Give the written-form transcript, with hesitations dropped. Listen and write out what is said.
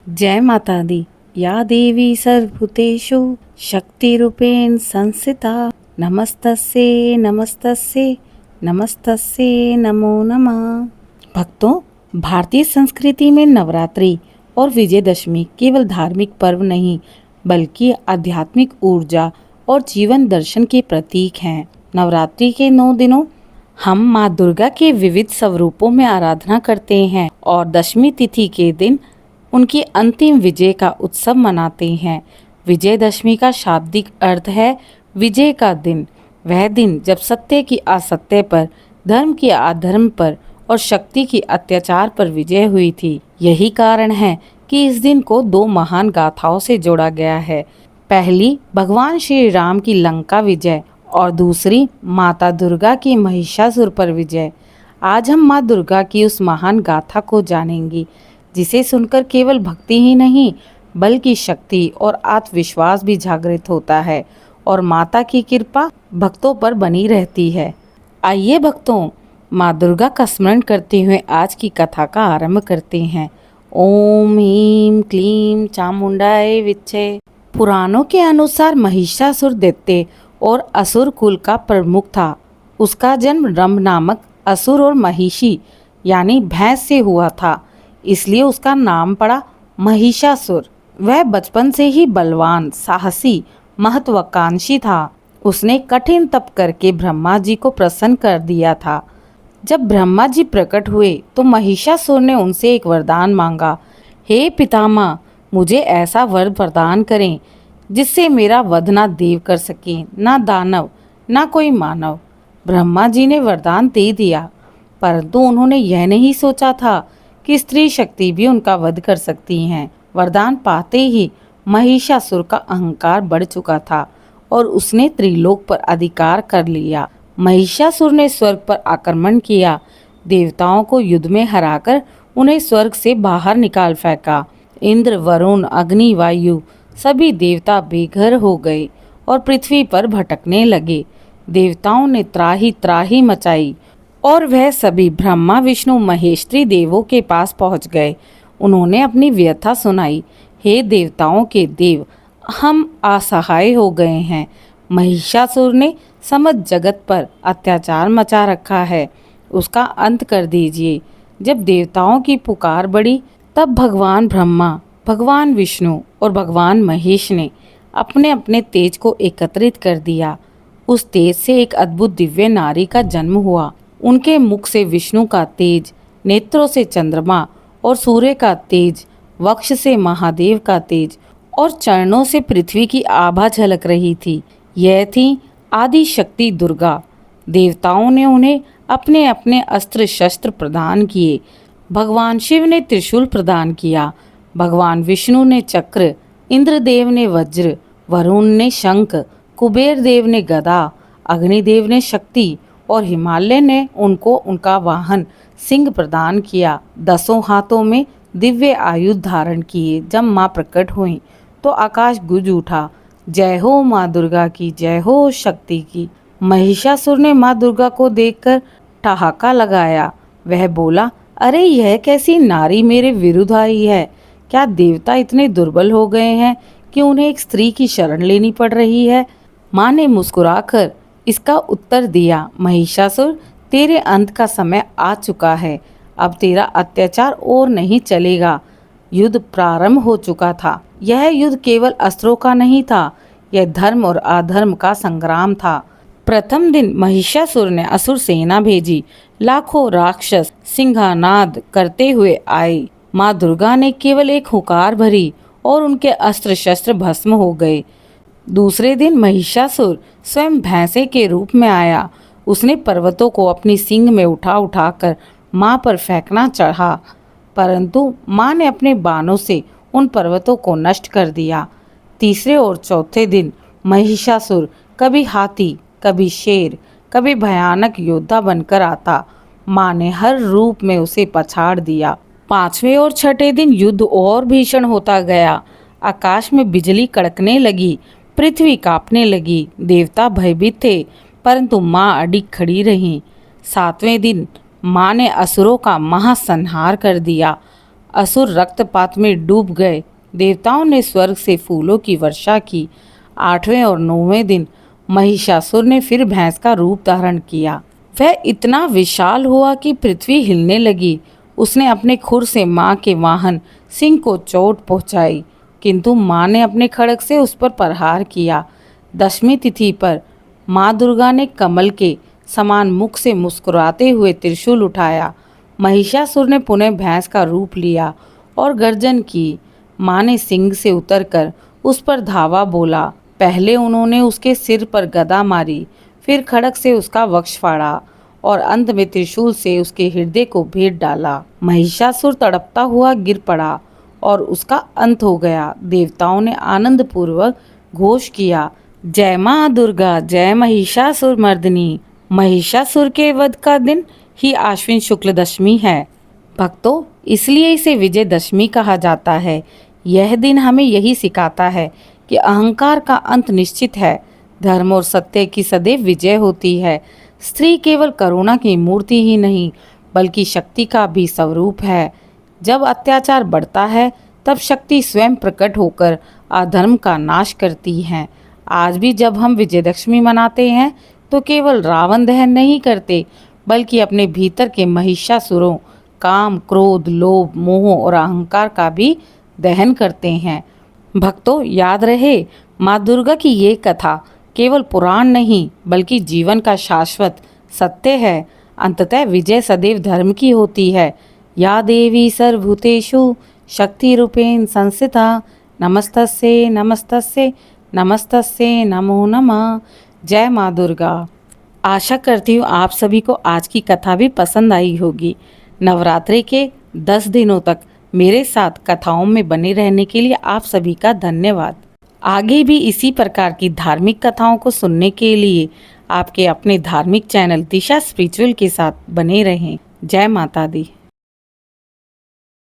जय माता दी। या देवी सर्वभूतेषु शक्तिरूपेण संस्थिता नमस्तस्ये नमस्तस्ये नमस्तस्ये नमो नमः। भक्तों, भारतीय संस्कृति में नवरात्रि और विजयदशमी केवल धार्मिक पर्व नहीं बल्कि आध्यात्मिक ऊर्जा और जीवन दर्शन के प्रतीक हैं। नवरात्रि के 9 दिनों हम माँ दुर्गा के विविध स्वरूपों में आराधना करते हैं और दशमी तिथि के दिन उनकी अंतिम विजय का उत्सव मनाते हैं। विजयदशमी का शाब्दिक अर्थ है विजय का दिन। वह दिन जब सत्य की असत्य पर, धर्म की अधर्म पर और शक्ति की अत्याचार पर विजय हुई थी। यही कारण है कि इस दिन को 2 महान गाथाओं से जोड़ा गया है। पहली भगवान श्री राम की लंका विजय और दूसरी माता दुर्गा की महिषासुर पर विजय। आज हम माँ दुर्गा की उस महान गाथा को जानेंगे जिसे सुनकर केवल भक्ति ही नहीं बल्कि शक्ति और आत्मविश्वास भी जागृत होता है और माता की कृपा भक्तों पर बनी रहती है। आइए भक्तों, माँ दुर्गा का स्मरण करते हुए आज की कथा का आरंभ करते हैं। ओम ह्रीं क्लीं चामुंडाय विच्चे। पुराणों के अनुसार महिषासुर दैत्य और असुर कुल का प्रमुख था। उसका जन्म रंभ नामक असुर और महिषी यानी भैंस से हुआ था, इसलिए उसका नाम पड़ा महिषासुर। वह बचपन से ही बलवान, साहसी, महत्वाकांक्षी था। उसने कठिन तप करके ब्रह्मा जी को प्रसन्न कर दिया था। जब ब्रह्मा जी प्रकट हुए तो महिषासुर ने उनसे एक वरदान मांगा। हे पितामह, मुझे ऐसा वर प्रदान करें जिससे मेरा वध ना देव कर सके, ना दानव, ना कोई मानव। ब्रह्मा जी ने वरदान दे दिया, परंतु उन्होंने यह नहीं सोचा था कि स्त्री शक्ति भी उनका वध कर सकती हैं। वरदान पाते ही महिषासुर का अहंकार बढ़ चुका था और उसने त्रिलोक पर अधिकार कर लिया। महिषासुर ने स्वर्ग पर आक्रमण किया। देवताओं को युद्ध में हराकर उन्हें स्वर्ग से बाहर निकाल फेंका। इंद्र, वरुण, अग्नि, वायु सभी देवता बेघर हो गए और पृथ्वी पर भटकने लगे। देवताओं ने त्राही त्राही मचाई और वह सभी ब्रह्मा, विष्णु, महेश देवों के पास पहुंच गए। उन्होंने अपनी व्यथा सुनाई। हे देवताओं के देव, हम असहाय हो गए हैं। महिषासुर ने समस्त जगत पर अत्याचार मचा रखा है, उसका अंत कर दीजिए। जब देवताओं की पुकार बढ़ी तब भगवान ब्रह्मा, भगवान विष्णु और भगवान महेश ने अपने अपने तेज को एकत्रित कर दिया। उस तेज से एक अद्भुत दिव्य नारी का जन्म हुआ। उनके मुख से विष्णु का तेज, नेत्रों से चंद्रमा और सूर्य का तेज, वक्ष से महादेव का तेज और चरणों से पृथ्वी की आभा झलक रही थी। यह थी आदि शक्ति दुर्गा। देवताओं ने उन्हें अपने अपने अस्त्र शस्त्र प्रदान किए। भगवान शिव ने त्रिशूल प्रदान किया, भगवान विष्णु ने चक्र, इंद्रदेव ने वज्र, वरुण ने शंख, कुबेर देव ने गदा, अग्निदेव ने शक्ति और हिमालय ने उनको उनका वाहन सिंह प्रदान किया। 10 हाथों में दिव्य आयुध धारण किए। जब माँ प्रकट हुई तो आकाश गूंज उठा, जय हो माँ दुर्गा की, जय हो शक्ति की। महिषासुर ने माँ दुर्गा को देखकर ठहाका लगाया। वह बोला, अरे यह कैसी नारी मेरे विरुद्ध आई है? क्या देवता इतने दुर्बल हो गए हैं कि उन्हें एक स्त्री की शरण लेनी पड़ रही है? माँ ने मुस्कुराकर इसका उत्तर दिया, महिषासुर, तेरे अंत का समय आ चुका है। अब तेरा अत्याचार और नहीं चलेगा। युद्ध प्रारंभ हो चुका था। यह युद्ध केवल अस्त्रों का नहीं था, यह धर्म और अधर्म का संग्राम था। प्रथम दिन महिषासुर ने असुर सेना भेजी। लाखों राक्षस सिंहानाद करते हुए आए। माँ दुर्गा ने केवल एक हुकार भरी और उनके अस्त्र शस्त्र भस्म हो गए। दूसरे दिन महिषासुर स्वयं भैंसे के रूप में आया। उसने पर्वतों को अपनी सींग में उठा उठाकर माँ पर फेंकना चाहा, परंतु माँ ने अपने बाणों से उन पर्वतों को नष्ट कर दिया। तीसरे और चौथे दिन महिषासुर कभी हाथी, कभी शेर, कभी भयानक योद्धा बनकर आता। माँ ने हर रूप में उसे पछाड़ दिया। पांचवें और छठे दिन युद्ध और भीषण होता गया। आकाश में बिजली कड़कने लगी, पृथ्वी कांपने लगी। देवता भयभीत थे, परंतु माँ अडिग खड़ी रहीं। 7वें दिन माँ ने असुरों का महासंहार कर दिया। असुर रक्तपात में डूब गए। देवताओं ने स्वर्ग से फूलों की वर्षा की। 8वें और 9वें दिन महिषासुर ने फिर भैंस का रूप धारण किया। वह इतना विशाल हुआ कि पृथ्वी हिलने लगी। उसने अपने खुर से माँ के वाहन सिंह को चोट पहुंचाई, किंतु माँ ने अपने खड्ग से उस पर प्रहार किया। 10वीं तिथि पर माँ दुर्गा ने कमल के समान मुख से मुस्कुराते हुए त्रिशूल उठाया। महिषासुर ने पुनः भैंस का रूप लिया और गर्जन की। माँ ने सिंह से उतरकर उस पर धावा बोला। पहले उन्होंने उसके सिर पर गदा मारी, फिर खड्ग से उसका वक्ष फाड़ा और अंत में त्रिशूल से उसके हृदय को भेद डाला। महिषासुर तड़पता हुआ गिर पड़ा और उसका अंत हो गया। देवताओं ने आनंद पूर्वक घोष किया, जय माँ दुर्गा, जय महिषासुर मर्दिनी। महिषासुर के वध का दिन ही आश्विन शुक्ल दशमी है भक्तों, इसलिए इसे विजयदशमी कहा जाता है। यह दिन हमें यही सिखाता है कि अहंकार का अंत निश्चित है, धर्म और सत्य की सदैव विजय होती है। स्त्री केवल करुणा की मूर्ति ही नहीं, बल्कि शक्ति का भी स्वरूप है। जब अत्याचार बढ़ता है, तब शक्ति स्वयं प्रकट होकर अधर्म का नाश करती है। आज भी जब हम विजयदशमी मनाते हैं, तो केवल रावण दहन नहीं करते, बल्कि अपने भीतर के महिषासुरों काम, क्रोध, लोभ, मोह और अहंकार का भी दहन करते हैं। भक्तों, याद रहे, माँ दुर्गा की ये कथा केवल पुराण नहीं, बल्कि जीवन का शाश्वत सत्य है। अंततः विजय सदैव धर्म की होती है। या देवी सर्वभूतेषु शक्ति रूपेण संस्थिता, नमस्तस्ये नमस्तस्ये नमस्तस्ये नमो नमः। जय माँ दुर्गा। आशा करती हूँ आप सभी को आज की कथा भी पसंद आई होगी। नवरात्रि के 10 दिनों तक मेरे साथ कथाओं में बने रहने के लिए आप सभी का धन्यवाद। आगे भी इसी प्रकार की धार्मिक कथाओं को सुनने के लिए आपके अपने धार्मिक चैनल दिशा स्पिरिचुअल के साथ बने रहें। जय माता दी।